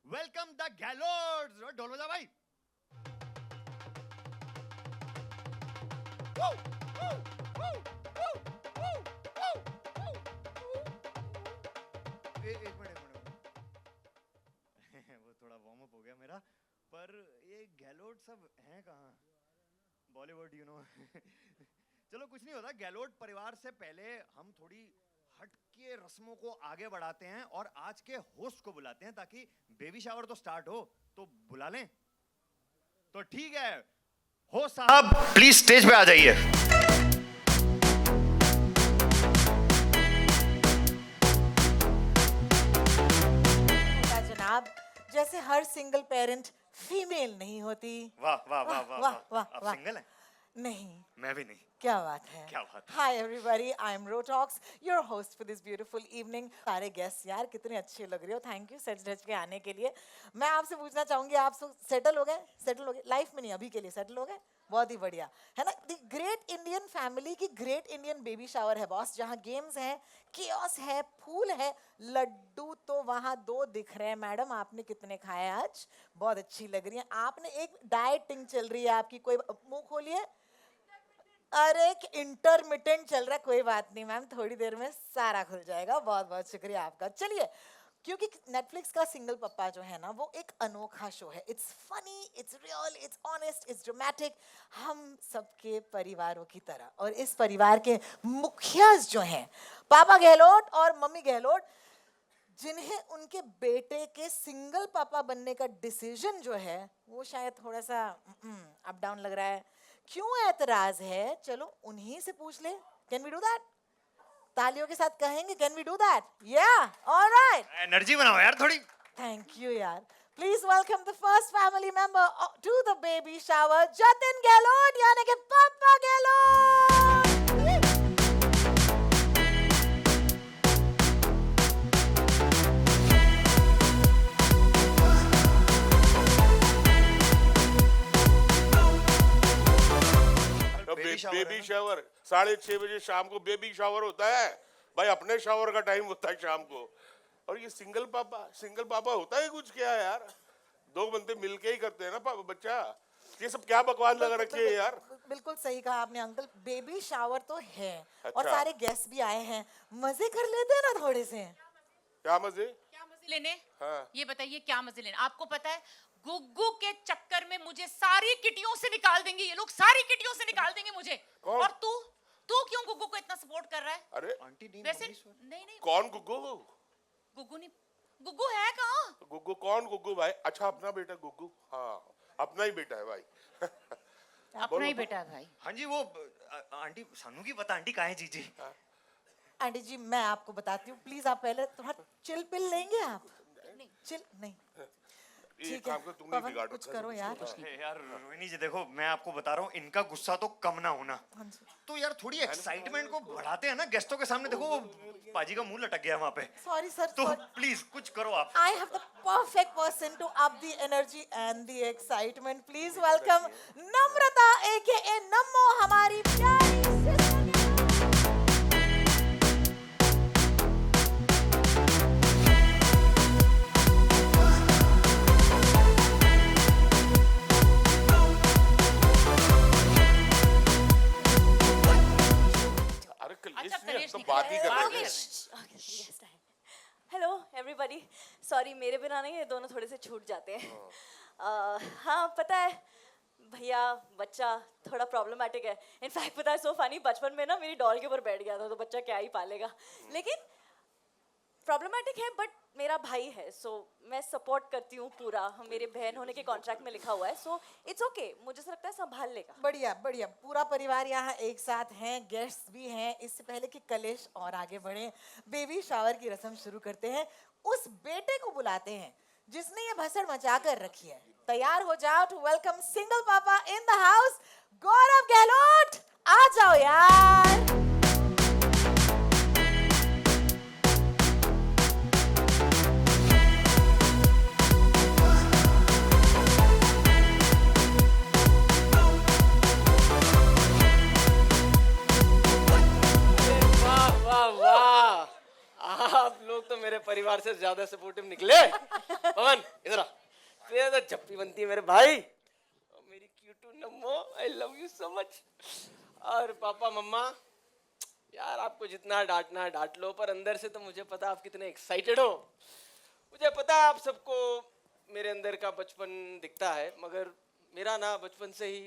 Welcome the गैलोर्ड्स। ढोल बजा भाई। एक मिनट वो थोड़ा वार्म अप हो गया मेरा, पर ये गैलोर्ड सब हैं कहाँ? Bollywood you know. चलो कुछ नहीं होता। गैलोर्ड परिवार से पहले हम थोड़ी हटके रस्मों को आगे बढ़ाते हैं और आज के होस्ट को बुलाते हैं ताकि बेबी शावर तो स्टार्ट हो, तो बुला लें। तो ठीक है, होस्ट साहब प्लीज स्टेज पे आ जाइए। जनाब, जैसे हर सिंगल पेरेंट फीमेल नहीं होती। वाह वाह वाह वाह वाह, वाह। वाह, आप वाह। सिंगल हैं? नहीं, मैं भी नहीं। क्या बात है। क्या बात है। Hi everybody, I am Rotox, your host for this beautiful evening. सारे गेस्ट यार कितने अच्छे लग रहे हो, थैंक यू सच धज के आने के लिए। मैं आपसे पूछना चाहूंगी, आप सब सेटल हो गए? सेटल हो गए लाइफ में? नहीं, अभी के लिए सेटल हो गए। बहुत ही बढ़िया है ना। द ग्रेट इंडियन फैमिली की ग्रेट इंडियन बेबी शावर है बॉस, जहाँ गेम्स है, केओस है, फूल है, लड्डू तो वहाँ 2 दिख रहे हैं। मैडम आपने कितने खाए आज? बहुत अच्छी लग रही है। आपने एक डाइटिंग चल रही है आपकी, कोई मुंह खोलिए। अरे इंटरमिटेंट चल रहा है, कोई बात नहीं मैम, थोड़ी देर में सारा खुल जाएगा। बहुत बहुत शुक्रिया आपका। चलिए, क्योंकि नेटफ्लिक्स का सिंगल पप्पा जो है ना, वो एक अनोखा शो है। It's funny, it's real, it's honest, it's dramatic, हम सबके परिवारों की तरह। और इस परिवार के मुखिया जो हैं, पापा गहलोत और मम्मी गहलोत, जिन्हें उनके बेटे के सिंगल पापा बनने का डिसीजन जो है वो शायद थोड़ा सा अप डाउन लग रहा है। क्यों ऐतराज है? चलो उन्हीं से पूछ ले। Can we do that? तालियों के साथ कहेंगे कैन वी डू दैट? या ऑलराइट, एनर्जी बनाओ यार थोड़ी। थैंक यू यार। Please welcome the first family member to the baby shower, Jatin Gehlot यानी कि पापा गहलोत। बेबी शावर 6:30 बजे शाम को बेबी शावर होता है भाई। अपने शावर का टाइम होता है शाम को। और ये सिंगल पापा होता है कुछ क्या यार? 2 बंदे मिलके ही करते हैं ना पापा बच्चा। ये सब क्या बकवास लगा रखी है यार? बिल्कुल सही कहा आपने अंकल, बेबी शावर तो है। अच्छा। और सारे गेस्ट भी आए हैं, मजे कर लेते हैं ना थोड़े से। क्या मजे? क्या मजे लेने? हाँ। ये बताइए क्या मजे लेने? आपको पता है गुग्गू के चक्कर में मुझे सारी किटियों से निकाल देंगे ये लोग, सारी किटियों से निकाल देंगे मुझे। कौन? और तू क्यों गुग्गू को इतना सपोर्ट कर रहा है? अरे आंटी नहीं, वैसे मम्मी नहीं कौन गुग्गू? गुग्गू नहीं, गुग्गू है कहाँ? गुग्गू कौन गुग्गू भाई? अच्छा अपना बेटा गुग्गू। हाँ अपना ही बेटा है भाई। अपना ही बेटा है भाई। हाँ जी, वो आंटी सानू की पता। आंटी कहाँ है जीजी? आंटी जी मैं आपको बताती हूँ, प्लीज आप पहले थोड़ा चिल पिल लेंगे आप? चिल नहीं, ये ठीक काम है को तुम नहीं पवन बिगाड़ कुछ रखा करो है। यार। यार रोहिणी जी देखो, मैं आपको बता रहा हूँ, इनका गुस्सा तो कम ना होना। हाँ जी। तो यार थोड़ी एक्साइटमेंट को बढ़ाते हैं ना गेस्टों के सामने। देखो वो पाजी का मुंह लटक गया वहाँ पे। सॉरी सर, तो प्लीज कुछ करो आप। I have the perfect person to up the energy and the excitement. Please welcome Namrata AKA नम्मो, हमारी प्यारी sister। अरे कलेश अच्छा, नहीं, कलेश हम तो नहीं, बात ही कर रहे कलेश। थे। हेलो एवरीबॉडी, सॉरी मेरे बिना नहीं, ये दोनों थोड़े से छूट जाते हैं। हाँ पता है भैया, बच्चा थोड़ा प्रॉब्लमेटिक है। इनफैक्ट पता है सो फनी, बचपन में ना मेरी डॉल के ऊपर बैठ गया था, तो बच्चा क्या ही पालेगा। लेकिन प्रॉब्लमेटिक है बट मेरा भाई है, सो मैं सपोर्ट करती हूँ पूरा। हम मेरे बहन होने के कॉन्ट्रैक्ट में लिखा हुआ है, सो इट्स ओके। मुझे ऐसा लगता है संभाल लेगा। बढ़िया बढ़िया, पूरा परिवार यहाँ एक साथ हैं, गेस्ट्स भी हैं। इससे पहले कि कलेश और आगे बढ़े, बेबी शावर की रस्म शुरू करते हैं। उस बेटे को बुलाते हैं जिसने ये भसड़ मचा कर रखी है। तैयार हो जाओ टू वेलकम सिंगल पापा इन द हाउस, गौरव गहलोत। आ जाओ यार। वाह वाह, आप लोग तो मेरे परिवार से ज्यादा सपोर्टिव निकले। पवन इधर आ। तो चप्पी बनती है मेरे भाई। और मेरी क्यूटू Nammo, I love you so much. और पापा मम्मा, यार आपको जितना डांटना है डांट लो, पर अंदर से तो मुझे पता आप कितने एक्साइटेड हो। मुझे पता है आप सबको मेरे अंदर का बचपन दिखता है, मगर मेरा ना बचपन से ही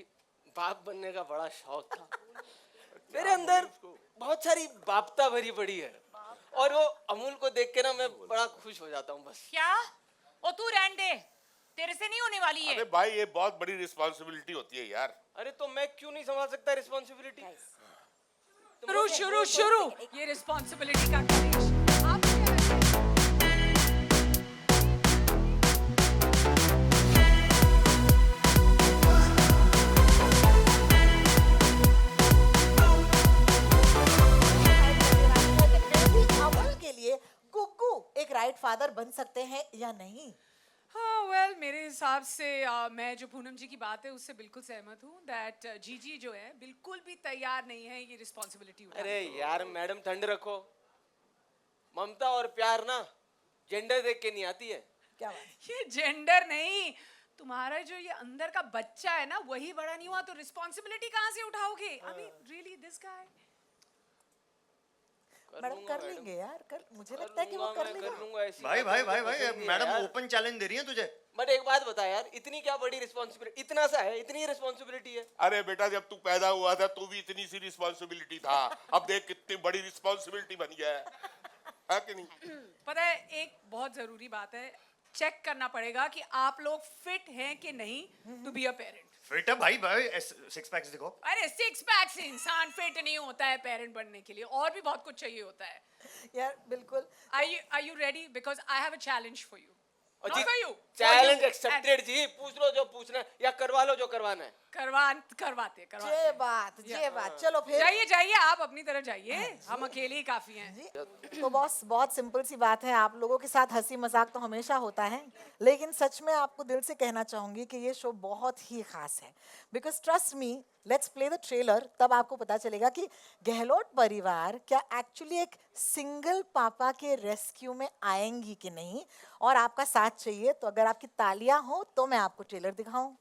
बाप बनने का बड़ा शौक था। मेरे अंदर बहुत सारी बापता भरी पड़ी है, और वो अमूल को देख के ना मैं बड़ा खुश हो जाता हूँ बस। क्या? ओ तू रहने दे, तेरे से नहीं होने वाली अरे है। भाई ये बहुत बड़ी रिस्पॉन्सिबिलिटी होती है यार। अरे तो मैं क्यों नहीं संभाल सकता रिस्पॉन्सिबिलिटी? शुरू शुरू शुरू ये रिस्पॉन्सिबिलिटी का कलेश। आप क्या वैसे? अमूल के लिए गुग्गू एक राइट फादर बन सकते हैं या नहीं? हाँ वेल मेरे हिसाब से मैं जो पूनम जी की बात है उससे बिल्कुल सहमत हूँ दैट जीजी जो है बिल्कुल भी तैयार नहीं है ये रिस्पॉन्सिबिलिटी उठाने अरे यार मैडम ठंड रखो, ममता और प्यार ना जेंडर देख के नहीं आती है। क्या बात? ये जेंडर नहीं, तुम्हारा जो ये अंदर का बच्चा है ना वही बड़ा नहीं हुआ तो रिस्पॉन्सिबिलिटी कहाँ से उठाओगे? I mean really this guy. Madam कर लेंगे यार, कर, मुझे लगता है कि वो कर लेगा। लूंगा ऐसी भाई बात भाई तो भाई भाई पसंद ही है मैडम यार। ओपन चैलेंज दे रही है तुझे। बट एक बात बता यार, इतनी क्या बड़ी रिस्पॉन्सिबिलिटी, इतना सा है, इतनी रिस्पॉन्सिबिलिटी है। अरे बेटा जब तू पैदा हुआ था तू भी इतनी सी रिस्पॉन्सिबिलिटी था, अब देख कितनी बड़ी रिस्पॉन्सिबिलिटी बन गया है कि नहीं? पता है एक बहुत जरूरी बात है, चेक करना पड़ेगा कि आप लोग फिट हैं कि नहीं to be a parent. Fit है भाई भाई, सिक्स पैक्स दिखो। अरे सिक्स पैक से इंसान फिट नहीं होता है पेरेंट बनने के लिए, और भी बहुत कुछ चाहिए होता है। यार बिल्कुल। Are you ready? Because I have a challenge for you. और Not जी, for you. for challenge you. Accepted जी, पूछ लो जो पूछना है या करवा लो जो करवाना है। करवाते ये बात, चलो फिर। जाइए जाइए, आप अपनी तरफ जाइए, हम अकेले ही काफी हैं। जी, तो बॉस बहुत सिंपल सी बात है, आप लोगों के साथ हंसी मजाक तो हमेशा होता है, लेकिन सच में आपको दिल से कहना चाहूंगी कि ये शो बहुत ही खास है। Because trust me, let's play the trailer, तब आपको पता चलेगा कि गहलोत परिवार क्या एक्चुअली एक सिंगल पापा के रेस्क्यू में आएंगी कि नहीं, और आपका साथ चाहिए तो अगर आपकी तालियां हो तो मैं आपको ट्रेलर दिखाऊं।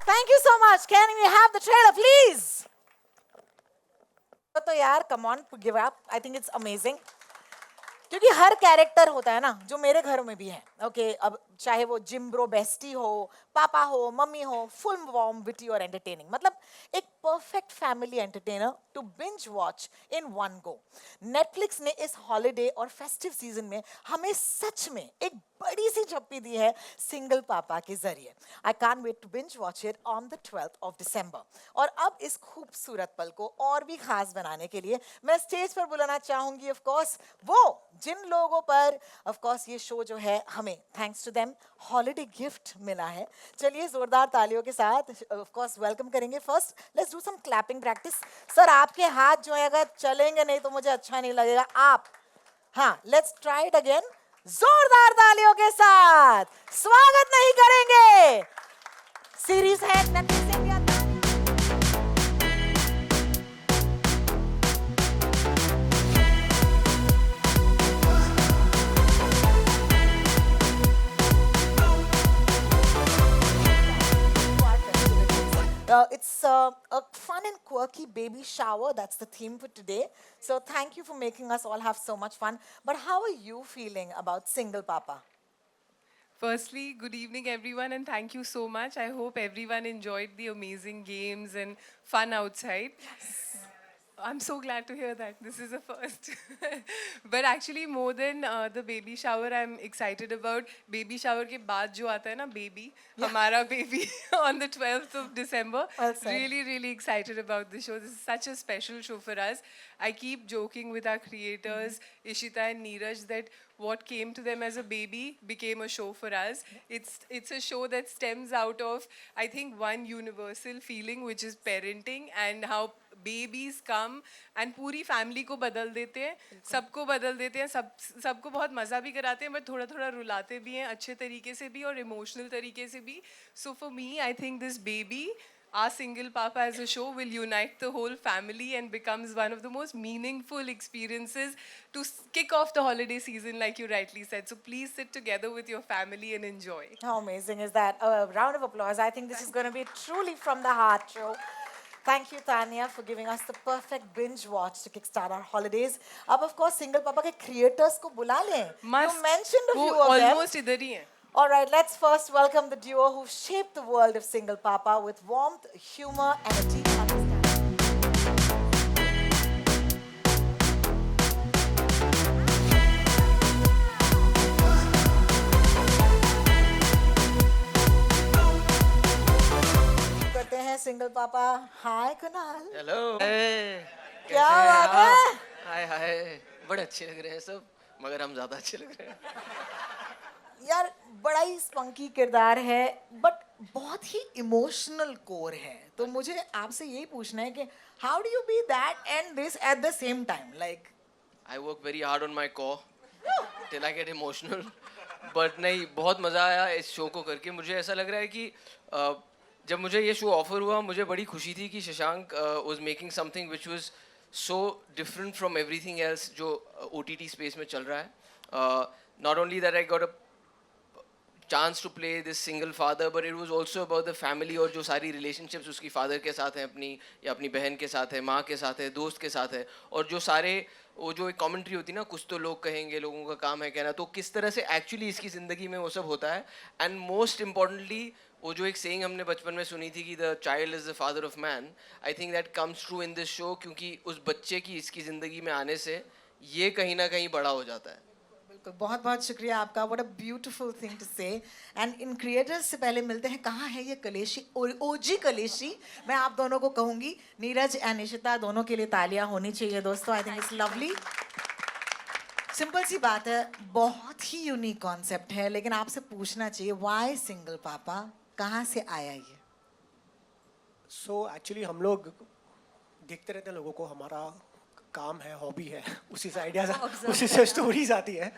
Thank you so much. Can we have the trailer, please? तो यार, come on, give up. I think it's amazing. क्योंकि हर कैरेक्टर होता है ना, जो मेरे घर में भी है, ओके, अब चाहे वो जिम ब्रो बेस्टी हो, पापा हो, मम्मी हो, फुल वार्म, विटी और एंटरटेनिंग, मतलब एक perfect family entertainer to binge watch in one go. Netflix ने इस हॉलिडे और फेस्टिव सीजन में हमें सच में एक बड़ी सी झप्पी दी है सिंगल पापा के जरिए। I can't wait to binge watch it on the 12th of December। और अब इस खूबसूरत पल को और भी खास बनाने के लिए मैं स्टेज पर बुलाना चाहूंगी ऑफ कोर्स वो जिन लोगों पर ऑफ कोर्स ये शो जो है हमें thanks to them holiday gift मिला है। चलिए जोरदार तालियों के साथ ऑफ कोर्स वेलकम करेंगे। First let's do some clapping practice. Sir आपके हाथ जो है अगर चलेंगे नहीं तो मुझे अच्छा नहीं लगेगा। आप, हाँ, लेट्स ट्राई इट अगेन। जोरदार तालियों के साथ स्वागत नहीं करेंगे। सीरीज है Netflix India. It's a fun and quirky baby shower. That's the theme for today. So thank you for making us all have so much fun. But how are you feeling about single papa? Firstly, good evening, everyone, and thank you so much. I hope everyone enjoyed the amazing games and fun outside. I'm so glad to hear that. This is a first. But actually, more than the baby shower, I'm excited about baby shower के बाद जो आता है ना baby, हमारा baby on the 12th of December. Well said. Really, really excited about this show. This is such a special show for us. I keep joking with our creators, Ishita and Neeraj, that what came to them as a baby became a show for us. It's a show that stems out of, I think, one universal feeling, which is parenting and how babies come and पूरी family को बदल देते हैं, सबको बदल देते हैं, सबको बहुत मज़ा भी कराते हैं, बट थोड़ा थोड़ा रुलाते भी हैं, अच्छे तरीके से भी और इमोशनल तरीके से भी. So for me, I think this baby our Single Papa as a show will unite the whole family and becomes one of the most meaningful experiences to kick off the holiday season, like you rightly said. So please sit together with your family and enjoy. How amazing is that? A round of applause. I think this is going to be truly from the heart show. Thank you, Tanya, for giving us the perfect binge watch to kickstart our holidays. अब of course Single Papa के creators को बुला लें. Must. You mentioned a वो few of them. almost इधर ही हैं. All right, let's first welcome the duo who shaped the world of Single Papa with warmth, humor, and a deep understanding. करते हैं Single Papa. Hi, Kunal. Hello क्या बात है? हाय हाय बड़े अच्छे लग रहे हैं सब मगर हम ज्यादा अच्छे लग रहे हैं यार बड़ा ही स्पंकी किरदार है बट बहुत ही इमोशनल कोर है तो मुझे आपसे यही पूछना है कि how do you be that and this at the same time like I work very hard on my कॉ till I get emotional but नहीं बहुत मज़ा आया इस शो को करके मुझे ऐसा लग रहा है कि जब मुझे ये शो ऑफर हुआ मुझे बड़ी खुशी थी कि Shashank was making something which was so different from everything else जो OTT स्पेस में चल रहा है not only that I got a chance to play this single father but it was also about the family और जो सारी relationships उसकी father के साथ हैं अपनी या अपनी बहन के साथ है माँ के साथ है दोस्त के साथ है और जो सारे वो जो एक कमेंट्री होती है ना कुछ तो लोग कहेंगे लोगों का काम है कहना तो किस तरह से एक्चुअली इसकी ज़िंदगी में वो सब होता है एंड मोस्ट इम्पॉर्टेंटली वो जो एक सेइंग हमने बचपन में सुनी थी कि the child is the father of man I think that comes true in this show क्योंकि उस बच्चे की इसकी ज़िंदगी में आने से ये कहीं ना कहीं बड़ा हो जाता है बिल्कुल बहुत बहुत शुक्रिया आपका what a beautiful thing to say and in creators से पहले मिलते हैं कहाँ है ये कलेशी ओजी कलेशी मैं आप दोनों को कहूँगी नीरज एंड इशिता दोनों के लिए तालियां होनी चाहिए दोस्तों I think it's lovely simple सी बात है बहुत ही यूनिक कॉन्सेप्ट है लेकिन आपसे पूछना चाहिए व्हाई सिंगल पापा कहाँ से आया ये सो एक्चुअली हम लोग देखते रहते हैं लोगों को हमारा काम है हॉबी है उसी से आइडियाज उसी से स्टोरीज आती है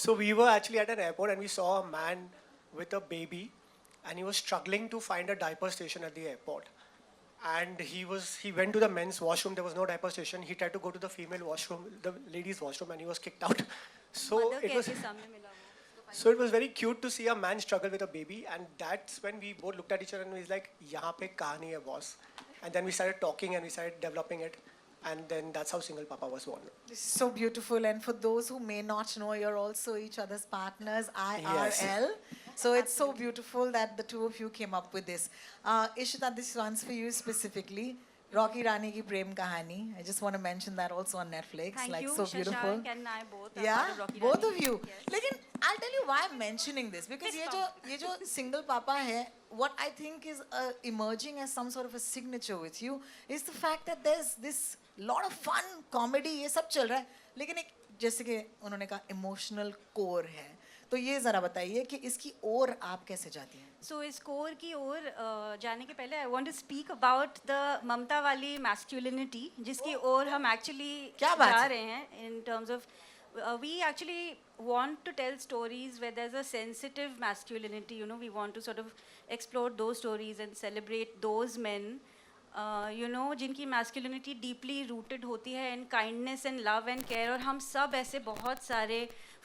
so we were actually at an airport and we saw a man with a baby and he was struggling to find a diaper station at the airport and he went to the men's washroom. There was no diaper station. He tried to go to the female washroom, the ladies washroom, and he was kicked out. So it was very cute to see a man struggle with a baby, and that's when we both looked at each other and we was like, "Yahan pe kahani hai boss." And then we started talking and we started developing it, and then that's how Single Papa was born. This is so beautiful, and for those who may not know, you're also each other's partners, IRL. So it's so beautiful that the two of you came up with this. Ishita, this one's for you specifically. Rocky Rani ki Prem Kahani. I just want to mention that also on Netflix. Thank like you, so beautiful. Shashank and I both are Yeah, part of Rocky both Rani. of you. Yes. लेकिन I'll tell you why I'm mentioning this because ये जो single papa है, what I think is emerging as some sort of a signature with you is the fact that there's this lot of fun comedy ये सब चल रहा है लेकिन एक जैसे कि उन्होंने कहा emotional core है तो ये जरा बताइए कि इसकी ओर आप कैसे जाती हैं सो इस कोर की ओर जाने के पहले I want to speak about the Mamta वाली मैस्कुलिनिटी जिसकी ओर हम एक्चुअली क्या बात जा है? रहे हैं in terms of we actually want to tell stories where there's a sensitive masculinity, you know, we want to sort of explore those stories and celebrate those men, you know, जिनकी masculinity deeply rooted होती है in kindness and love and care और हम सब ऐसे बहुत सारे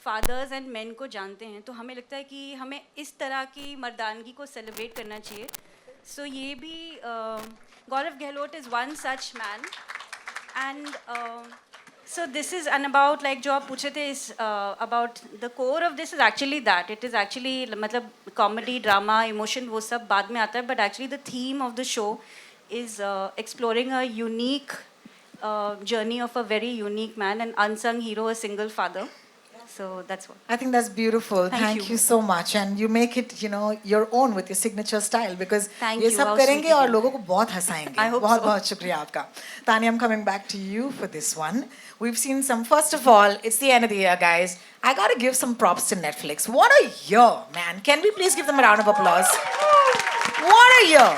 fathers and men को जानते हैं तो हमें लगता है कि हमें इस तरह की मर्दानगी को celebrate करना चाहिए so ये भी गौरव Gehlot is one such man and so this is and about like जो आप पूछे थे is about the core of this is actually that it is actually मतलब comedy drama emotion वो सब बाद में आता है but actually the theme of the show is exploring a unique journey of a very unique man an unsung hero a single father so that's what I think that's beautiful. Thank you you. so much, and you make it, you know, your own with your signature style because Thank ये you. सब How करेंगे sweet और of you. लोगों को बहुत हंसाएंगे. I hope बहुत so. बहुत शुक्रिया आपका. Tanya, I'm coming back to you for this one. We've seen some. First of all, it's the end of the year, guys. I gotta give some props to Netflix. What a year, man! Can we please give them a round of applause? What a year!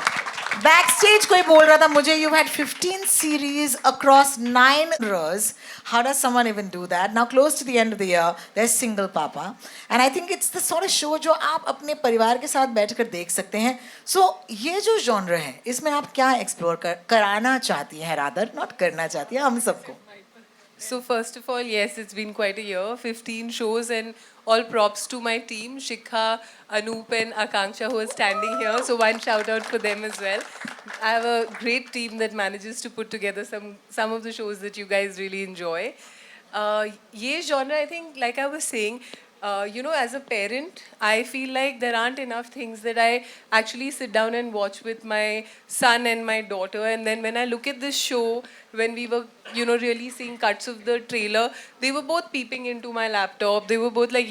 Backstage कोई बोल रहा था मुझे you've had 15 series across 9 genres. How does someone even do that? Now close to the end of the year, there's Single Papa. And I think it's the sort of show जो आप अपने परिवार के साथ बैठकर देख सकते हैं. So ये जो genre है, इसमें आप क्या explore कराना चाहती हैं rather, not करना चाहती हैं हम सबको. So first of all, yes, it's been quite a year, 15 shows, and all props to my team, Shikha, Anoop and Akanksha, who are standing here. So one shout out for them as well. I have a great team that manages to put together some of the shows that you guys really enjoy. Ye genre, I think, like I was saying, you know, as a parent, I feel like there aren't enough things that I actually sit down and watch with my son and my daughter. And then when I look at this show, when we were, you know, really seeing cuts of the trailer, they were both peeping into my laptop. They were both like,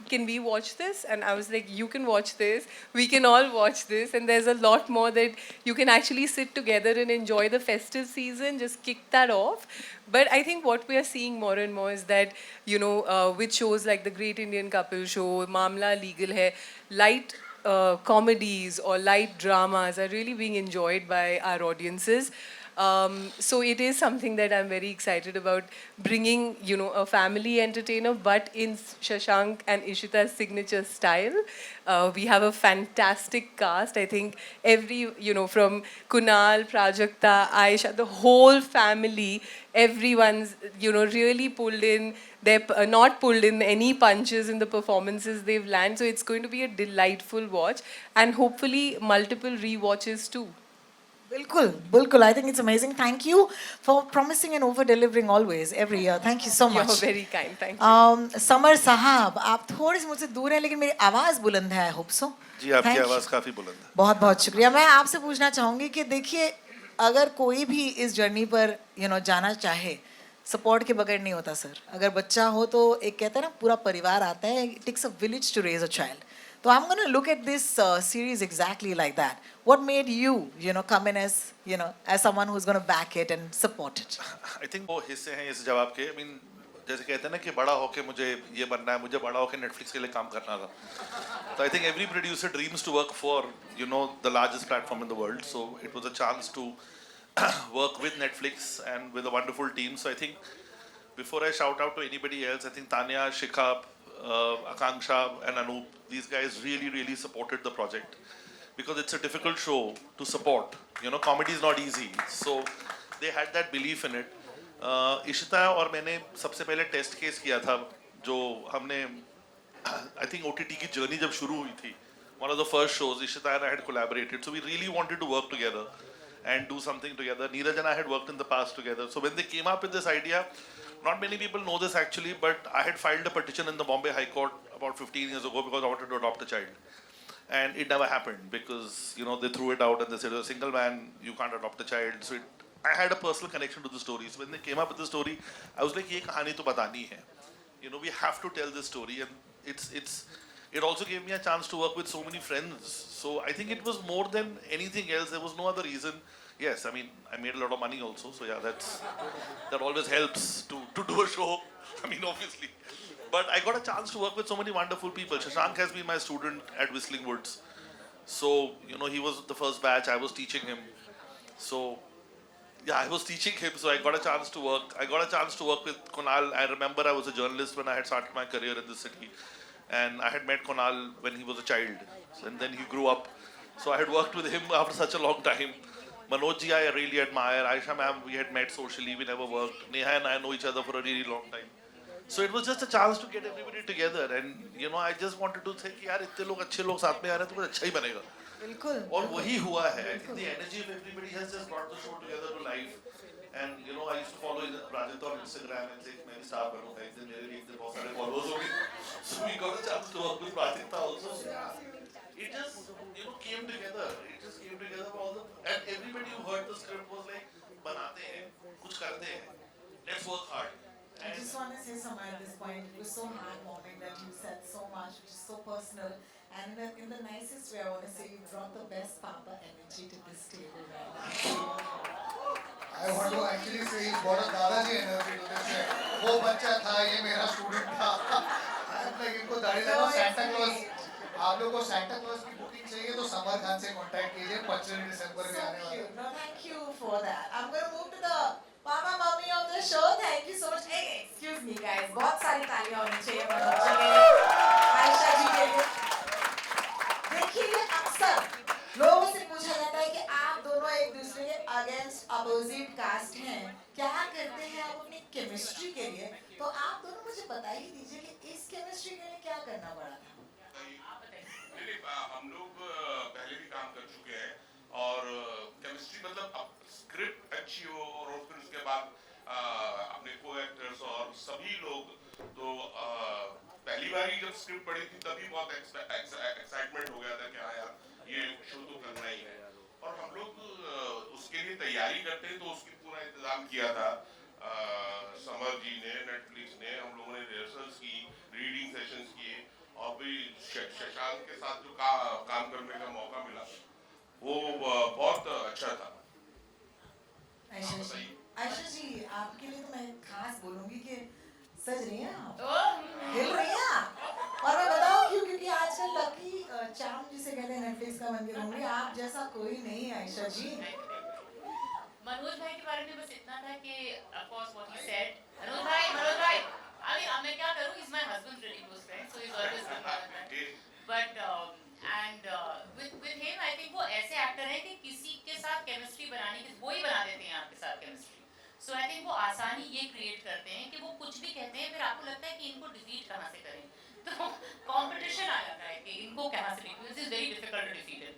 can we watch this? And I was like, you can watch this. We can all watch this. And there's a lot more that you can actually sit together and enjoy the festive season, just kick that off. But I think what we are seeing more and more is that, you know, with shows like The Great Indian Couple Show, Mamla Legal Hai, light comedies or light dramas are really being enjoyed by our audiences. So it is something that I'm very excited about, bringing, you know, a family entertainer, but in Shashank and Ishita's signature style. We have a fantastic cast. I think every, you know, from Kunal, Prajakta, Aisha, the whole family, everyone's, you know, really pulled in. They're not pulled in any punches in the performances they've landed. So it's going to be a delightful watch, and hopefully multiple rewatches too. Bilkul, Bilkul. I think it's amazing. Thank you for promising and over-delivering always, every year. Thank you so much. You're very kind. Thank you. Summer साहब, आप थोड़े से मुझसे दूर हैं, लेकिन मेरी आवाज़ बुलंद है, I hope so. जी, आपकी आवाज़ काफ़ी बुलंद है. बहुत बहुत शुक्रिया. मैं आपसे पूछना चाहूँगी कि देखिए, अगर कोई भी इस जर्नी पर, you know, जाना चाहे, सपोर्ट के बगैर नहीं होता सर. अगर बच्चा हो तो एक कहते हैं ना, पूरा परिवार आता है. It takes a village to raise a child. So I'm going to look at this series exactly like that. What made you, you know, come in as, you know, as someone who's going to back it and support it? I think वो हिस्से हैं इस जवाब के. I mean, जैसे कहते हैं ना कि बड़ा होके मुझे ये बनना है, मुझे बड़ा होके Netflix के लिए काम करना था. So I think every producer dreams to work for, you know, the largest platform in the world. So it was a chance to work with Netflix and with a wonderful team. So I think before I shout out to anybody else, I think Tanya, Shikha, Akanksha and Anoop, these guys really, really supported the project because it's a difficult show to support. You know, comedy is not easy. So they had that belief in it. Ishita और मैंने सबसे पहले test case किया था जो हमने I think OTT की journey जब शुरू हुई थी, one of the first shows, Ishita and I had collaborated. So we really wanted to work together and do something together. Neeraj and I had worked in the past together. So when they came up with this idea, not many people know this actually, but I had filed a petition in the Bombay High Court about 15 years ago because I wanted to adopt a child. And it never happened because, you know, they threw it out and they said, you're a single man, you can't adopt a child. So I had a personal connection to the story. So when they came up with the story, I was like, ye kahani to batani hai. You know, we have to tell this story. And it also gave me a chance to work with so many friends. So I think it was more than anything else. There was no other reason. Yes, I mean, I made a lot of money also. So yeah, that always helps to do a show. I mean, obviously. But I got a chance to work with so many wonderful people. Shashank has been my student at Whistling Woods. So, you know, he was the first batch. I was teaching him. So, yeah, I was teaching him. So I got a chance to work. I got a chance to work with Kunal. I remember I was a journalist when I had started my career in this city. And I had met Kunal when he was a child. And then he grew up. So I had worked with him after such a long time. Manoj ji, I really admire. Aisha ma'am, we had met socially. We never worked. Neha and I know each other for a really long time. So it was just a chance to get everybody together. And, you know, I just wanted to think, yaar, itne log अच्छे लोग साथ में आ रहे हैं तो कुछ अच्छा ही बनेगा. बिल्कुल. और वही हुआ है. I think the energy of everybody has just brought the show together to life. And, you know, I used to follow Prajakta on Instagram and say, मैं star बनूंगा. एक दिन मेरे भी एक दिन बहुत सारे followers हो गए. So we got a chance to work with Prajakta also. It just, you know, came together. It just came together for all the, and everybody who heard the script was like, बनाते हैं, कुछ करते हैं. Let's work hard. I just want to say something at this point. It was so heartwarming that you said so much, which is so personal. And in the nicest way, I want to say you brought the best Papa energy to this table right now. I want to actually say he's brought a दादाजी energy to this. वो बच्चा था, ये मेरा student था. I'm like, इनको दाढ़ी लगा Santa Claus. आप लोग लोग को सैंटा क्लॉज की बुकिंग चाहिए तो समर खान से कांटेक्ट कीजिए 25 दिसंबर में आने वाला है। No, thank you for that. I'm going to move to the Mama Mummy of the show. Thank you so much. Hey, excuse me, guys. बहुत सारी तालियां होनी चाहिए मनोज जी के लिए, आयशा जी के लिए. देखिए, अक्सर लोगों से पूछा जाता है कि आप दोनों एक दूसरे के अगेंस्ट अपोजिट कास्ट हैं. क्या करते हैं आप अपनी केमिस्ट्री के लिए? तो आप दोनों मुझे बता ही दीजिए कि इस केमिस्ट्री के लिए क्या करना पड़ा था. हम लोग पहले भी काम कर चुके हैं और केमिस्ट्री मतलब अब स्क्रिप्ट अच्छी हो और फिर उसके बाद अपने को एक्टर्स और सभी लोग तो पहली बार ही जब स्क्रिप्ट पढ़ी थी तभी बहुत एक्साइटमेंट हो गया था कि हाँ यार ये शो तो करना ही है और हम लोग उसके लिए तैयारी करते हैं तो उसकी पूरा इंतजाम किया था समर जी ने नेटफ्लिक्स ने हम लोगों ने रिहर्सल्स की रीडिंग सेशंस किए और भी शशांक के साथ जो काम करने का मौका मिला वो बहुत अच्छा था. आयशा जी, आपके लिए तो मैं खास बोलूंगी कि सज रही हैं आप, हिल रही हैं आप. और मैं बताऊं क्यों? क्योंकि आजकल लकी चार्म जिसे कहते हैं नेटफ्लिक्स का मंदिर होंगे, आप जैसा कोई नहीं आयशा जी. मनोज भाई के बारे में बस इतना था कि of course what he said. Manoj भाई, I mean, अब मैं क्या करूँ? He's my husband's really close friend, so he's always been part of that. But with him, I think वो ऐसे एक्टर हैं कि किसी के साथ केमिस्ट्री बनाने की वो ही बना देते हैं आपके साथ केमिस्ट्री. So I think वो आसानी ये क्रिएट करते हैं कि वो कुछ भी कहते हैं फिर आपको लगता है कि इनको डिफीट कहाँ से करें. तो कंपटीशन आ जाता है कि इनको कहाँ से defeat. This is very difficult to defeat him.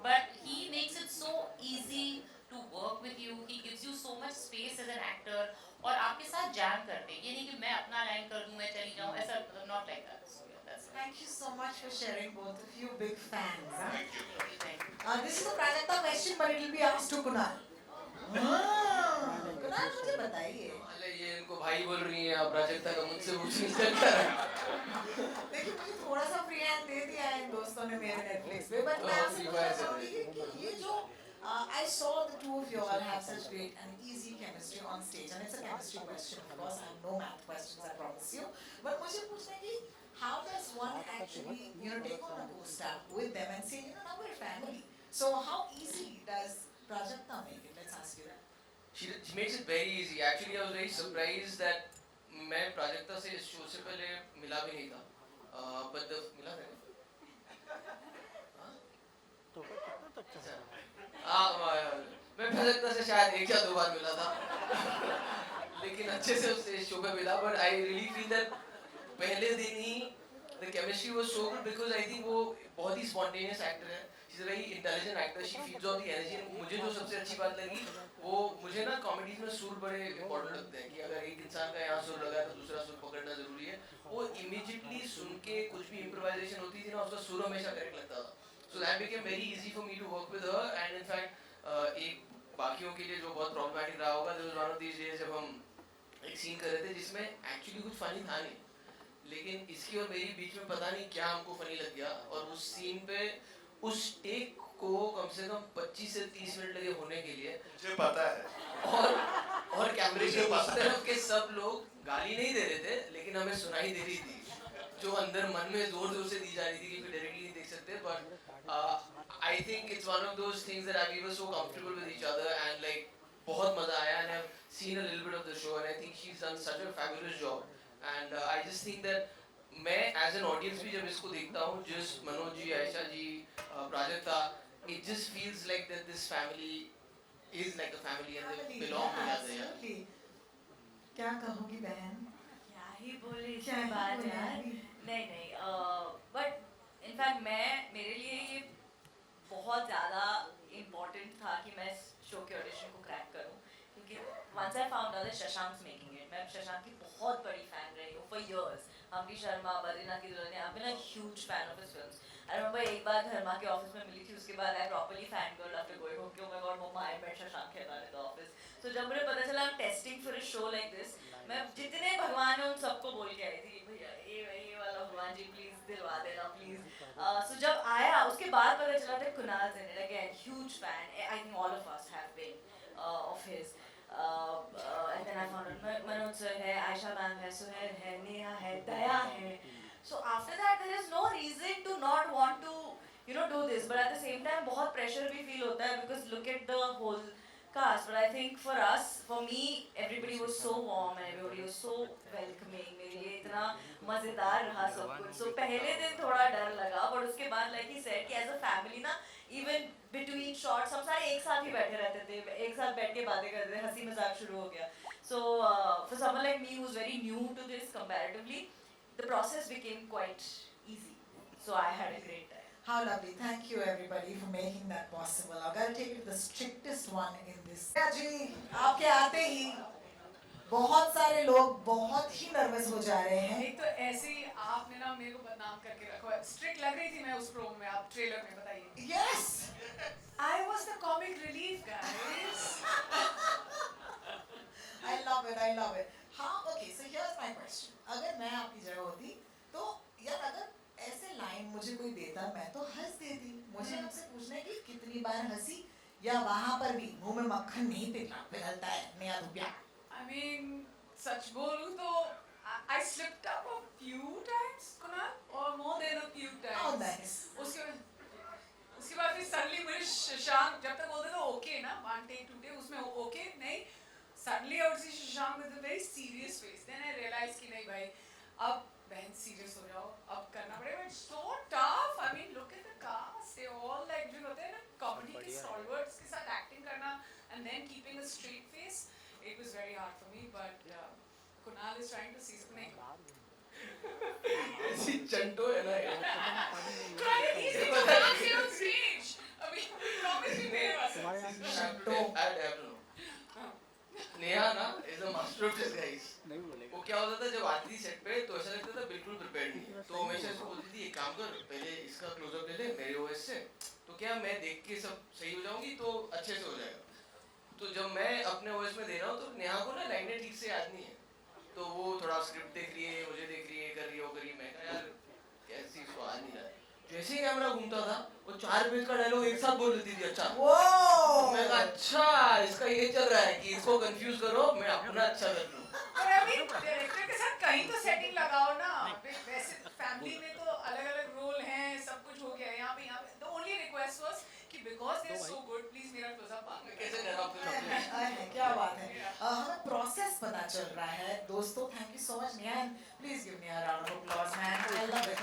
But he makes it so easy to work with you. He gives you so much space as an actor. और आपके साथ जैम करते हैं. ये नहीं कि मैं अपना लाइन कर दूं, मैं चली जाऊं, ऐसा not like that. So yeah, that's it. Thank you so much for sharing, both of you big fans. Huh? Thank you. Thank you. This is a Prajakta question, but it will be asked to Kunal. Kunal मुझे बताइए. ये इनको भाई बोल रही हैं आप प्राजक्ता का मुझसे पूछ नहीं सकता. देखिए मुझे थोड़ा सा फ्री हैंड दे दिया है इन दोस्तों ने मेरे नेटफ्लिक्स पे, बट मैं आपसे पूछना चाहूंगी कि ये जो I saw the two of you all have such great and easy chemistry on stage, and it's a chemistry question, of course. I have no math questions, I promise you. But मुझे पूछना है कि how does one actually, take on a co-star with them and say, now we're family. So how easy does Prajakta make it? Let's ask you that. She makes it very easy. Actually, I was very surprised that मैं प्राजक्ता से इस show से पहले मिला भी नहीं था. But मिला था. मैं प्राजक्ता से शायद एक या दो बार मिला था. लेकिन अच्छे से उससे इस शो पे मिला. But I really feel that पहले दिन ही the chemistry was so good because I think वो बहुत ही spontaneous actor है. She's a very intelligent actor. She feeds on the energy. मुझे जो सबसे अच्छी बात लगी वो मुझे ना कॉमेडीज में सुर बड़े इम्पोर्टेंट लगते हैं कि अगर एक इंसान का यहाँ सुर लगा है तो दूसरा सुर पकड़ना जरूरी है. वो इमीडिएटली सुन के कुछ भी इम्प्रोवाइजेशन होती थी ना उसका सुर हमेशा करेक्ट लगता था. So that became very easy for me to work with her. And in fact एक बाकियों के लिए जो बहुत प्रॉब्लमेटिक रहा होगा, there was one of these days जब हम एक सीन कर रहे थे जिसमें एक्चुअली कुछ फनी था नहीं, लेकिन इसकी और मेरी बीच में पता नहीं क्या हमको फनी लग गया और उस सीन पे उस टेक को कम से कम 25 से 30 मिनट लगे होने के लिए. मुझे पता है. और कैमरे के उस तरफ के सब लोग गाली नहीं दे रहे थे लेकिन हमें सुनाई दे रही थी जो अंदर मन में जोर जोर से दी जा रही थी कि डायरेक्टली नहीं देख सकते. But I think it's one of those things that we were so comfortable with each other and like बहुत मजा आया. And I have seen a little bit of the show and I think she has done such a fabulous job. And I just think that मैं as an audience भी जब इसको देखता हूँ, जिस मनोज जी, आयशा जी, Prajakta, it just feels like that this family is like a family and they belong together. Absolutely. क्या कहोगी बहन? क्या ही बोले क्या इसके ही बाद बोले यार. अभी? नहीं बट इनफैक्ट मेरे लिए ये बहुत ज़्यादा इम्पोर्टेंट था कि मैं इस शो के ऑडिशन को क्रैक करूं क्योंकि once I found out that Shashank's making it, मैं शशांक की बहुत बड़ी फैन रही हूँ for years. हम्पी शर्मा, बद्रीनाथ की Dulhania, I've been a huge fan of his films. I remember एक बार धर्मा के ऑफिस में मिली थी, उसके बाद I properly fangirled after going home. Oh my God, Mama, I met Shashank Khaitan in the office. So जब मुझे पता चला I'm testing for a show like this, मैं जितने भगवान हैं उन सबको बोल के आई थी भैया ये वाला भगवान जी प्लीज दिलवा देना प्लीज. So जब आया उसके बाद पता चला that Kunal's in it. Again, huge fan. I think all of us have been of his. And then I found out Manoj sir है, Aisha ma'am है, Suhail है, Neha है, Daya है. So after that there is no reason to not want to this, but at the same time बहुत pressure भी feel होता है because look at the whole cast. But I think for us, for me, everybody was so warm and everybody was so welcoming. मेरे लिए इतना मजेदार रहा सब कुछ. So पहले दिन थोड़ा डर लगा, but उसके बाद like he said कि as a family ना, even between shots हम सारे एक साथ ही बैठे रहते थे, एक साथ बैठ के बातें करते थे, हंसी मजाक शुरू हो गया. So for someone like me who's very new to this comparatively, the process became quite easy. So I had a great time. How lovely. Thank you everybody for making that possible. I've got to take it to the strictest one in this. जी, आपके आते ही बहुत सारे लोग बहुत ही nervous हो जा रहे हैं. एक तो ऐसे ही आपने ना मेरे को बदनाम करके रखा है. स्ट्रिक्ट लग रही थी मैं उस प्रोमो में, आप ट्रेलर में बताइए. Yes. I was the comic relief, guys. I love it. I love it. हाँ, okay. So here's my question. अगर मैं आपकी जगह होती तो यार अगर ऐसे लाइन मुझे कोई देता मैं तो हंस देती. मुझे आपसे पूछना है कि कितनी बार हंसी या वहाँ पर भी मुंह में मक्खन नहीं पिघलता है नया रुपया. I mean, सच बोलूं तो I slipped up a few times, Kunal, or more than a few times. Oh, nice. उसके बाद फिर suddenly मुझे शशांक जब तक बोलते थे okay ना, 1 take 2 take उसमें okay नहीं, suddenly I would see Shashank with a very serious face. Then I realized कि नहीं भाई, अब बहन serious हो जाओ, अब करना पड़ेगा. It's so tough. I mean, look at the cast. They all like जो होते हैं ना comedy के stalwarts के साथ acting करना and then keeping a straight face. It was very hard for me, but Kunal is trying to see something. ऐसी चंटो है ना यार. He's the one who stay on stage. I mean, he promised me मेरे पास. I have to know. Neha ना is a master of disguise. वो क्या होता था जब आती थी सेट पे तो ऐसा लगता था बिल्कुल प्रिपेयर्ड नहीं है. तो हमेशा इसको बोलती थी एक काम कर, पहले इसका क्लोजअप ले ले मेरे ओएस से, तो क्या मैं देख के सब सही हो जाऊंगी तो अच्छे से हो जाएगा. तो जब मैं अपने ओएस में दे रहा हूँ तो नेहा को ना लाइनें ठीक से याद नहीं है. तो वो थोड़ा स्क्रिप्ट देख रही है, मुझे देख रही है, कर रही है, वो कर रही है. मैं कहा यार कैसी इसको आ नहीं रहा. जैसे ही कैमरा घूमता था वो 4 पेज का डायलॉग एक साथ बोल देती थी. अच्छा मैं कहा अच्छा इसका ये चल रहा है कि इसको कंफ्यूज करो, मैं अपना अच्छा कर लूं. और I mean, डायरेक्टर के साथ कहीं तो सेटिंग लगाओ ना. वैसे फैमिली में तो अलग-अलग रोल हैं, सब कुछ हो गया. यहाँ पे the only request was कि because they are so good, please मेरा क्लोजअप मांगो. कैसे डरा आपने? क्या बात है. हमें प्रोसेस पता चल रहा है दोस्तों. Thank you so much Neha. Please give me a round of applause man. I love it.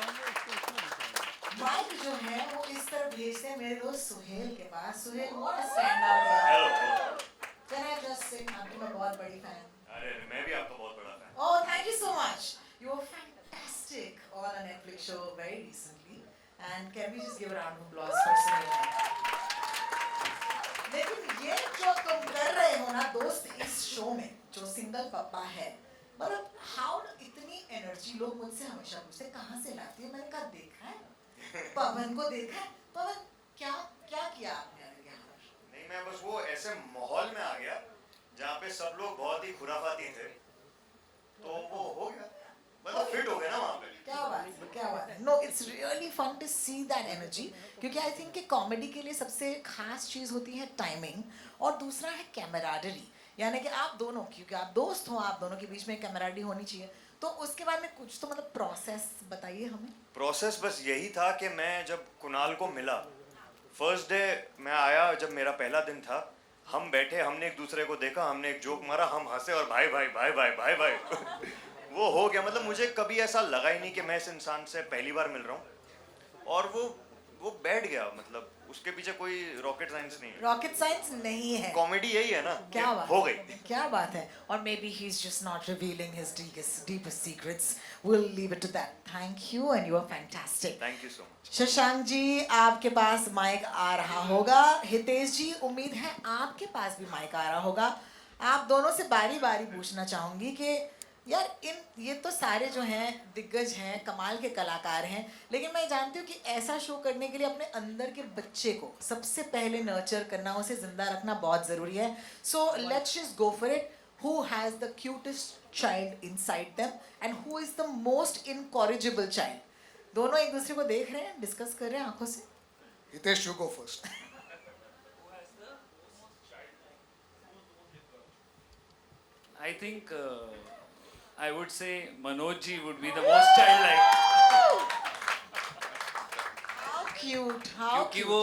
Mic जो है वो इस तरफ भेजते हैं मेरे दोस्त सुहेल के पास. Suhel what a standout. Can I just say आपकी मैं बहुत बड़ी फैन. अरे मैं भी आपका बहुत बड़ा fan. Oh, thank you so much. You were fantastic on a Netflix show very recently. And can we just give a round of applause for Sunil? लेकिन ये जो तुम कर रहे हो ना दोस्त इस शो में जो सिंगल पापा है, मतलब हाउ इतनी एनर्जी लोग मुझसे हमेशा पूछते कहाँ से लाती हो. मैंने कहा देखा है पवन को देखा है. पवन क्या क्या किया आपने यहाँ पर? नहीं मैं बस वो ऐसे माहौल में आ गया जहाँ पे सब लोग बहुत ही खुराफाती थे, तो वो हो गया, मतलब फिट हो गया ना वहाँ पे. क्या बात है, क्या बात है. No it's really fun to see that energy, क्योंकि आई थिंक कि कॉमेडी के लिए सबसे खास चीज़ होती है टाइमिंग और दूसरा है कैमराडरी. यानी कि आप दोनों, क्योंकि आप दोस्त हो, आप दोनों के बीच में कैमराडरी होनी चाहिए. तो उसके बारे में कुछ तो मतलब प्रोसेस बताइए हमें. प्रोसेस बस यही था कि मैं जब कुणाल को मिला फर्स्ट डे, मैं आया जब मेरा पहला दिन था, हम बैठे, हमने एक दूसरे को देखा, हमने एक जोक मारा, हम हंसे और भाई भाई भाई भाई भाई भाई वो हो गया. मतलब मुझे कभी ऐसा लगा ही नहीं कि मैं इस इंसान से पहली बार मिल रहा हूँ, और वो बैठ गया. मतलब उसके पीछे कोई रॉकेट साइंस नहीं है. रॉकेट साइंस नहीं है, कॉमेडी यही है ना. क्या बात हो गई. क्या बात है. और maybe he is just not revealing his deepest secrets. Will leave it to that. Thank you and you are fantastic. Thank you so much. Shashank ji आपके पास माइक आ रहा होगा. हितेश जी उम्मीद है आपके पास भी माइक आ रहा होगा. आप दोनों से बारी बारी पूछना चाहूंगी कि यार ये तो सारे जो हैं दिग्गज हैं, कमाल के कलाकार हैं, लेकिन मैं जानती हूँ कि ऐसा शो करने के लिए अपने अंदर के बच्चे को सबसे पहले नर्चर करना, उसे जिंदा रखना बहुत ज़रूरी है. So let's just go for it. Who has the cutest child inside them and who is the most incorrigible child? दोनों एक दूसरे को देख रहे हैं, डिस्कस कर रहे हैं आंखों से. Hitesh you go first. I think I would say Manoj ji would be the most childlike. How cute, how क्योंकि वो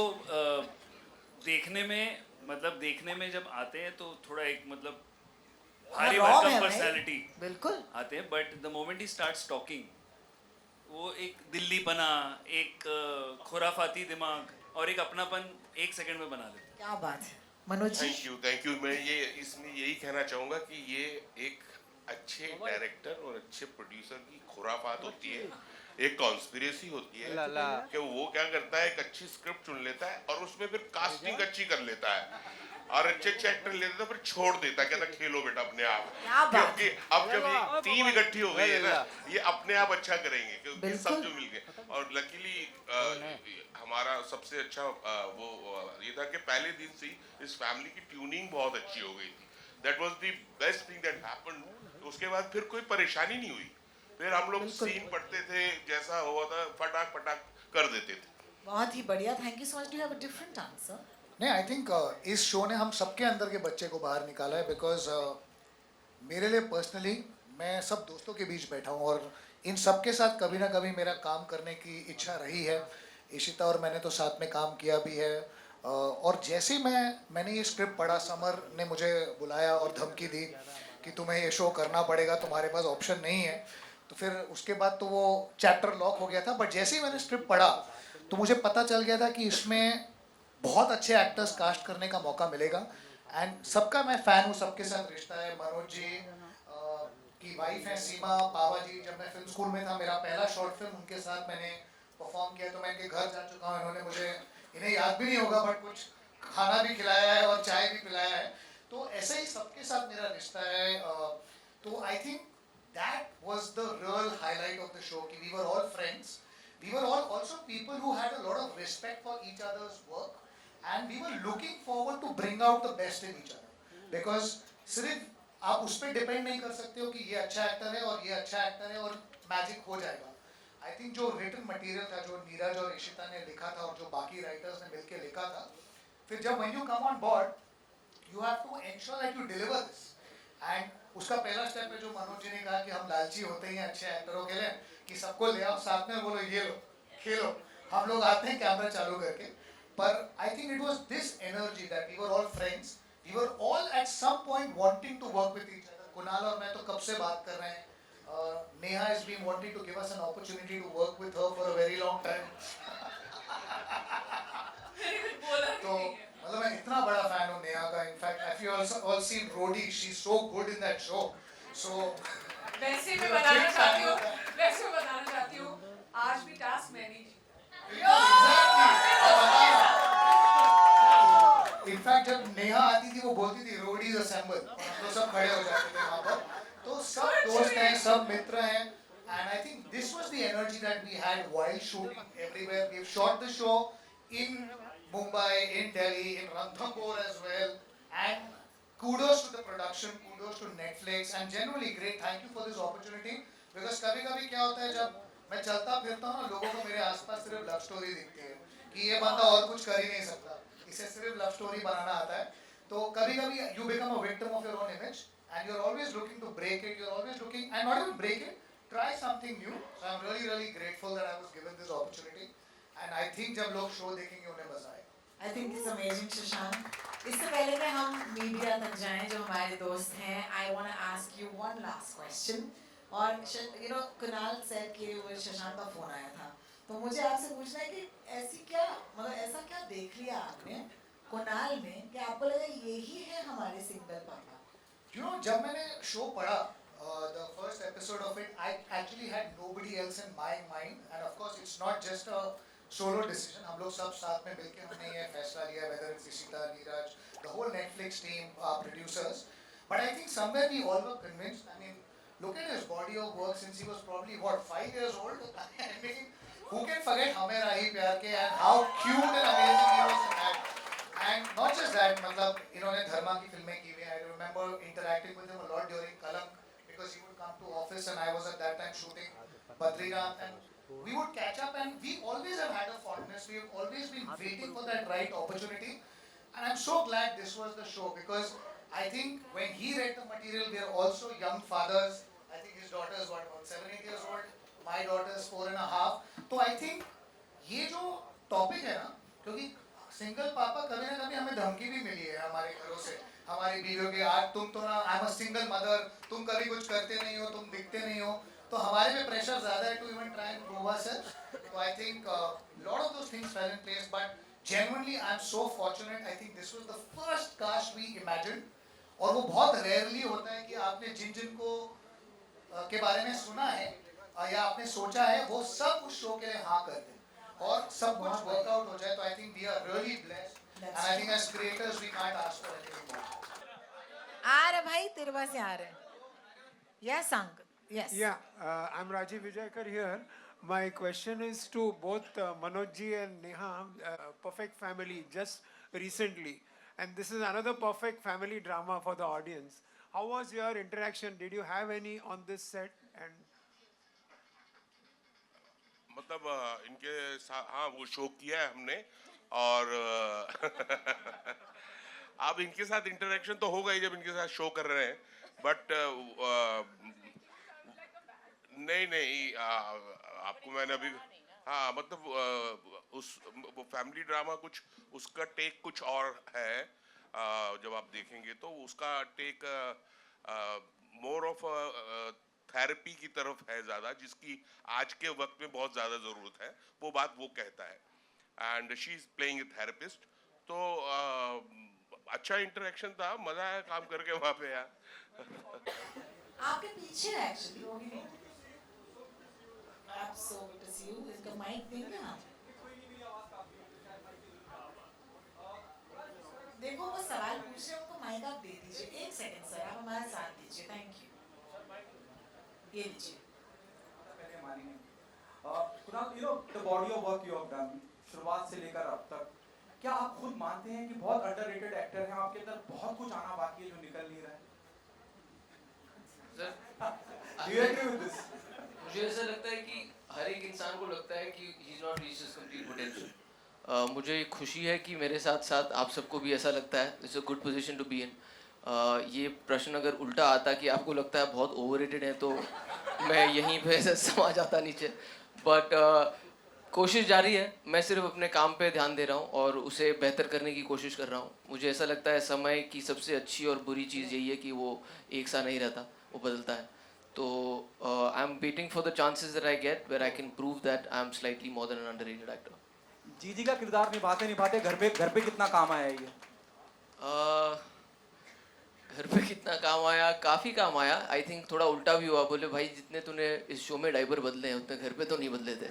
देखने में मतलब देखने में जब आते हैं तो थोड़ा एक मतलब भारी raw भरकम है भाई। पर्सनालिटी बिल्कुल। आते हैं, but the moment he starts talking वो एक दिल्ली बना, एक खुराफाती दिमाग और एक अपनापन 1 सेकंड में बना लेते क्या बात है मनोज जी। Thank you. मैं ये इसमें यही कहना चाहूँगा कि ये एक अच्छे डायरेक्टर और अच्छे प्रोड्यूसर की खुराफात होती है, एक कॉन्स्पिरेसी होती है कि वो क्या करता है, एक अच्छी स्क्रिप्ट चुन लेता है और उसमें फिर कास्टिंग अच्छी कर लेता है और अच्छे अच्छे एक्टर लेता है, फिर छोड़ देता है, कहता खेलो बेटा अपने आप, क्या बात क्योंकि अब जब ये टीम इकट्ठी हो गई है ना, ये अपने आप अच्छा करेंगे क्योंकि सब जो मिल गए। और लकीली हमारा सबसे अच्छा वो ये था कि पहले दिन से ही इस फैमिली की ट्यूनिंग बहुत अच्छी हो गई थी। That was the best thing that happened. उसके बाद फिर कोई परेशानी नहीं हुई, फिर हम लोग सीन पढ़ते थे, जैसा हुआ था फटाक फटाक कर देते थे। बहुत ही बढ़िया, thank you so much. Do have a different answer? नहीं, आई थिंक इस शो ने हम सबके अंदर के बच्चे को बाहर निकाला है, बिकॉज मेरे लिए पर्सनली मैं सब दोस्तों के बीच बैठा हूँ और इन सब के साथ कभी ना कभी मेरा काम करने की इच्छा रही है। इशिता और मैंने तो साथ में काम किया भी है, और जैसे ही मैंने ये स्क्रिप्ट पढ़ा, समर ने मुझे बुलाया और धमकी दी कि तुम्हें ये शो करना पड़ेगा, तुम्हारे पास ऑप्शन नहीं है, तो फिर उसके बाद तो वो चैप्टर लॉक हो गया था। बट जैसे ही मैंने स्क्रिप्ट पढ़ा तो मुझे पता चल गया था कि इसमें बहुत अच्छे एक्टर्स कास्ट करने का मौका मिलेगा। एंड सबका मैं फ़ैन हूँ, सबके साथ रिश्ता है। मनोज जी की वाइफ है सीमा पावा जी, जब मैं फिल्म स्कूल में था मेरा पहला शॉर्ट फिल्म उनके साथ मैंने परफॉर्म किया, तो मैं इनके घर जा चुका हूँ। इन्होंने मुझे, इन्हें याद भी नहीं होगा बट कुछ खाना भी खिलाया है और चाय भी पिलाया है। तो ऐसे ही सबके साथ मेरा रिश्ता है। तो I think that was the real highlight of the show कि we were all friends, we were all also people who had a lot of respect for each others work and we were looking forward to bring out the best in each other. Because सिर्फ आप उस पर depend नहीं कर सकते हो कि ये अच्छा एक्टर है और ये अच्छा एक्टर है और मैजिक हो जाएगा। आई थिंक जो रिटन मटेरियल था, जो नीरज और इशिता ने लिखा था और जो बाकी राइटर्स ने मिलकर लिखा था, फिर जब when you come on board you have to ensure that you deliver this. And उसका पहला स्टेप है जो मनोज जी ने कहा कि हम लालची होते हैं अच्छे एक्टरों के लिए कि सबको ले आओ साथ में, बोलो ये लो खेलो। हम लोग आते हैं कैमरा चालू करके, पर I think it was this energy that we were all friends, we were all at some point wanting to work with each other. Kunal और मैं तो कब से बात कर रहे हैं। Neha has been wanting to give us an opportunity to work with her for a very long time. तो मतलब मैं इतना बड़ा फैन हूँ नेहा का। In fact if you all seen Rodi, she's so good in that show. So वैसे मैं बताना चाहती हूँ आज भी टास्क मैंने ही इनफैक्ट जब नेहा आती थी वो बोलती थी रोडी इज असेंबल, तो सब खड़े हो जाते थे वहाँ पर। तो सब दोस्त हैं, सब मित्र हैं, and I think this was the energy that we had while shooting everywhere. We've shot the show in Mumbai, in Delhi, in Ranthambore as well, and kudos to the production, kudos to Netflix, and generally great. Thank you for this opportunity, because कभी-कभी क्या होता है जब मैं चलता फिरता हूँ ना, लोगों को मेरे आसपास सिर्फ लव स्टोरी दिखती है कि ये बंदा और कुछ कर ही नहीं सकता, इसे सिर्फ लव स्टोरी बनाना आता है। तो कभी-कभी you become a victim of your own image, and you're always looking to break it. You're always looking, and not even break it, try something new. So I'm really, really grateful that I was given this opportunity, and I think जब लोग show देखेंगे उन्हें मजा आएगा। I think it's amazing, Shashank. इससे पहले कि हम मीडिया तक जाएं जो हमारे दोस्त हैं, I want to ask you one last question. और you know कुणाल said कि वो शशांक का फोन आया था, तो मुझे आपसे पूछना है कि ऐसी क्या मतलब ऐसा क्या देख लिया आपने कुणाल में कि आपको लगा यही है हमारे सिंगल पापा? You know, जब मैंने शो पढ़ा, the first episode of it, I actually had nobody else in my mind, and of course it's not just a solo decision. हम लोग सब साथ में मिलके हमने ये फैसला लिया, whether it's Ishita, Neeraj, the whole Netflix team, producers. But I think somewhere we all were convinced. I mean, look at his body of work since he was probably what 5 years old. I mean, who can forget Hame Rahi Pyar Ke and how cute and amazing he was in that. And not just that, मतलब इन्होंने धर्मा की फिल्में की हुई हैं. I remember interacting with him a lot during Kalank because he would come to office and I was at that time shooting Badrinath, and we would catch up, and we always have had a fondness. We have always been waiting for that right opportunity, and I'm so glad this was the show because I think when he read the material, we are also young fathers. I think his daughter is what, about 7-8 years old. My daughter is 4.5. So I think ये जो topic है ना, क्योंकि single पापा कभी ना कभी हमें धमकी भी मिली है हमारे घरों से, हमारी बीवियों की, आज तुम तो ना, I am a single mother, तुम कभी कुछ करते नहीं हो, तुम दिखते नहीं हो, तो हमारे पे प्रेशर ज्यादा है to even try and prove ourselves. तो I think lot of those things fell in place, but genuinely I am so fortunate. I think this was the first cast we imagined, और वो बहुत rarely होता है कि आपने जिन जिन को के बारे में सुना है या आपने सोचा है वो सब उस शो के लिए हाँ कर दें और सब कुछ वर्कआउट हो जाए. तो I think we are really blessed and I think as creators we can't ask for anything more. आ रहे भाई तेरे पास ही आ रहे. Yes, Ang. Yes. Yeah, I'm Rajiv Vijayakar here. My question is to both Manoj ji and Neha. Perfect Family just recently, and this is another perfect family drama for the audience. How was your interaction? Did you have any on this set? And मतलब इनके साथ हाँ वो show किया है हमने और अब इनके साथ इंटरेक्शन तो होगा ही जब इनके साथ शो कर रहे हैं, बट नहीं आपको मैंने अभी हाँ मतलब उस वो फैमिली ड्रामा कुछ उसका टेक कुछ और है. जब आप देखेंगे तो उसका टेक मोर ऑफ थेरेपी की तरफ है ज़्यादा, जिसकी आज के वक्त में बहुत ज़्यादा ज़रूरत है. वो बात वो कहता है and she is playing a therapist. तो अच्छा इंटरेक्शन था, मज़ा आया काम करके वहाँ पे यार. आपके पीछे है एक्चुअली वो भी नहीं. आप so good to see you. इसका माइक देंगे आप. देखो वो सवाल पूछ रहे हैं, उनको माइक आप दे दीजिए. एक सेकंड सर, आप हमारा साथ दीजिए. Thank you. ये लीजिए. Kunal, you know the body of work you have done, शुरुआत से लेकर अब तक, क्या आप खुद मानते हैं कि बहुत अंडररेटेड एक्टर हैं, आपके अंदर बहुत कुछ आना बाकी है जो निकल नहीं रहा है? Sir, Do you agree with this? मुझे ऐसा लगता है कि हर एक इंसान को लगता है कि he is not reached his complete potential. मुझे खुशी है कि मेरे साथ साथ आप सबको भी ऐसा लगता है. It's a good position to be in. ये प्रश्न अगर उल्टा आता कि आपको लगता है बहुत ओवररेटेड है तो मैं यहीं पे ऐसे समा जाता नीचे. बट कोशिश जारी है. मैं सिर्फ अपने काम पे ध्यान दे रहा हूँ और उसे बेहतर करने की कोशिश कर रहा हूँ. मुझे ऐसा लगता है समय की सबसे अच्छी और बुरी चीज़ यही है कि वो एक सा नहीं रहता, वो बदलता है. तो I am waiting for the chances that I get where I can prove that I am slightly more than an underrated actor. जीजी का किरदार निभाते घर पे कितना काम आया ये? घर पे कितना काम आया? काफ़ी काम आया. आई थिंक थोड़ा उल्टा भी हुआ. बोले भाई जितने तूने इस शो में डाइपर बदले हैं उतने घर पे तो नहीं बदले थे.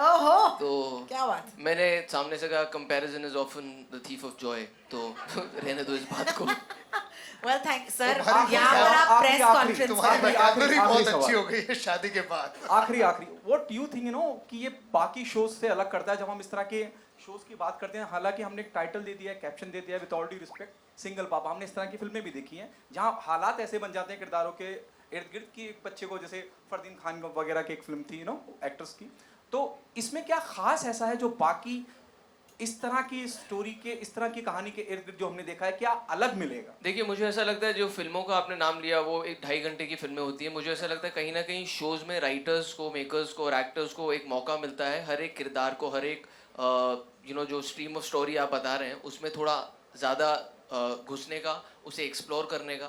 ओहो, तो क्या बात. मैंने सामने से कहा comparison is often the thief of Joy. तो रहने दो इस बात को. Well thank sir. तुम्हारी यहाँ पर आप प्रेस आखिरी- कॉन्फ्रेंस तुम्हारी कर रहे हैं. vocabulary बहुत आखिरी अच्छी सवाल. हो गई है शादी के बाद. आखिरी व्हाट यू थिंक कि ये बाकी शोज से अलग करता है जब हम इस तरह के शोज की बात करते हैं? हालांकि हमने एक टाइटल दे दिया है, कैप्शन दे दिया है, with all due respect single पापा. हमने इस तरह की फिल्में भी देखी हैं जहां हालात ऐसे बन जाते हैं किरदारों के इर्द गिर्द की. एक बच्चे को जैसे फरदीन खान वगैरह की एक फिल्म थी एक्टर्स की. तो इसमें क्या खास ऐसा है जो बाकी इस तरह की स्टोरी के, इस तरह की कहानी के इर्द गिर्द जो हमने देखा है, क्या अलग मिलेगा? देखिए मुझे ऐसा लगता है जो फिल्मों का आपने नाम लिया वो 2.5 घंटे की फिल्में होती हैं. मुझे ऐसा लगता है कहीं ना कहीं शोज़ में राइटर्स को, मेकर्स को और एक्टर्स को एक मौका मिलता है हर एक किरदार को, हर एक जो स्ट्रीम ऑफ स्टोरी आप बता रहे हैं उसमें थोड़ा ज़्यादा घुसने का, उसे एक्सप्लोर करने का.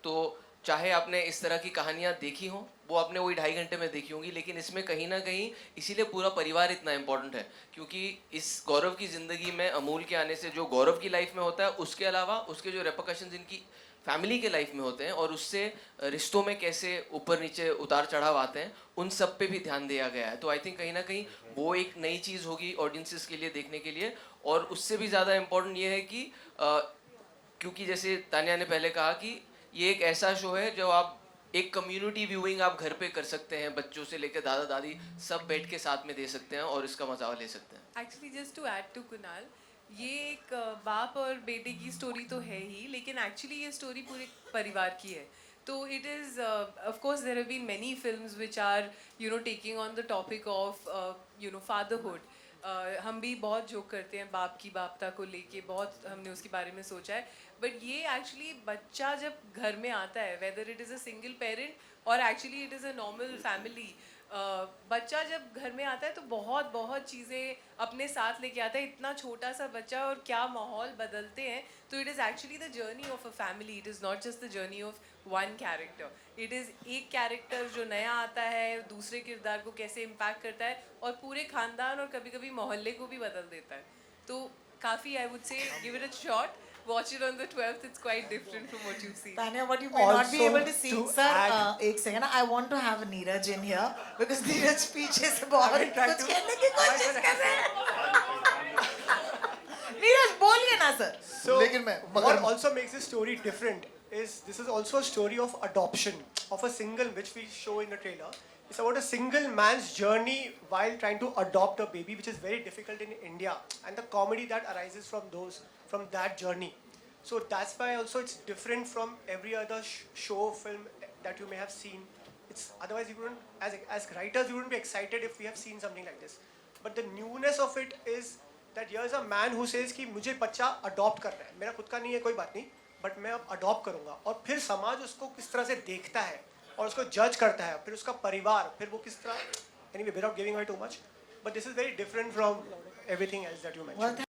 तो चाहे आपने इस तरह की कहानियाँ देखी हों, वो आपने वही 2.5 घंटे में देखी होंगी, लेकिन इसमें कहीं ना कहीं इसीलिए पूरा परिवार इतना इम्पोर्टेंट है. क्योंकि इस गौरव की ज़िंदगी में अमूल के आने से जो गौरव की लाइफ में होता है उसके अलावा उसके जो रेपरकशंस इनकी फैमिली के लाइफ में होते हैं और उससे रिश्तों में कैसे ऊपर नीचे उतार चढ़ाव आते हैं, उन सब पे भी ध्यान दिया गया है. तो आई थिंक कहीं ना कहीं वो एक नई चीज़ होगी ऑडियंसेस के लिए देखने के लिए. और उससे भी ज़्यादा इम्पोर्टेंट ये है कि क्योंकि जैसे तानिया ने पहले कहा कि ये एक ऐसा शो है जो आप एक कम्युनिटी व्यूइंग आप घर पे कर सकते हैं. बच्चों से लेकर दादा दादी सब बैठ के साथ में दे सकते हैं और इसका मजा ले सकते हैं. Actually just to add to Kunal, ये एक बाप और बेटे की स्टोरी तो है ही, लेकिन एक्चुअली ये स्टोरी पूरे परिवार की है. तो it is of course there have been many films which are taking on the topic of fatherhood. हम भी बहुत जोक करते हैं बाप की बापता को लेके, बहुत हमने उसके बारे में सोचा है. बट ये एक्चुअली बच्चा जब घर में आता है, whether it is a single parent और actually it is a normal family, बच्चा जब घर में आता है तो बहुत बहुत चीज़ें अपने साथ लेके आता है, इतना छोटा सा बच्चा, और क्या माहौल बदलते हैं. तो it is actually the journey of a family, it is not just the journey of one character. It is एक कैरेक्टर जो नया आता है दूसरे किरदार को कैसे इम्पैक्ट करता है और पूरे खानदान और कभी कभी मोहल्ले को भी बदल देता है. तो काफ़ी, I would say give it a shot. Watch it on the 12th. It's quite different from what you've seen. Tanya, what you may not be Also, able to see, to sir. add- एक second, I want to have Neeraj in here because Neeraj पीछे से बहुत been trying कुछ to- कहने की कोशिश कर रहे हैं. नीरज बोलिए ना सर. So, लेकिन मैं- what मगर- also makes this story different is this is also a story of adoption of a single, which we show in the trailer. It's about a single man's journey while trying to adopt a baby, which is very difficult in India, and the comedy that arises from that journey. So that's why also it's different from every other show film that you may have seen. It's otherwise you wouldn't, as writers, you wouldn't be excited if we have seen something like this. But the newness of it is that here's a man who says कि मुझे बच्चा adopt कर रहा है, मेरा खुद का नहीं है, कोई बात नहीं, बट मैं अब अडॉप्ट करूंगा. और फिर समाज उसको किस तरह से देखता है और उसको जज करता है, फिर उसका परिवार, फिर वो किस तरह, anyway, without giving away too much, but this is very different from everything else that you mentioned. Well,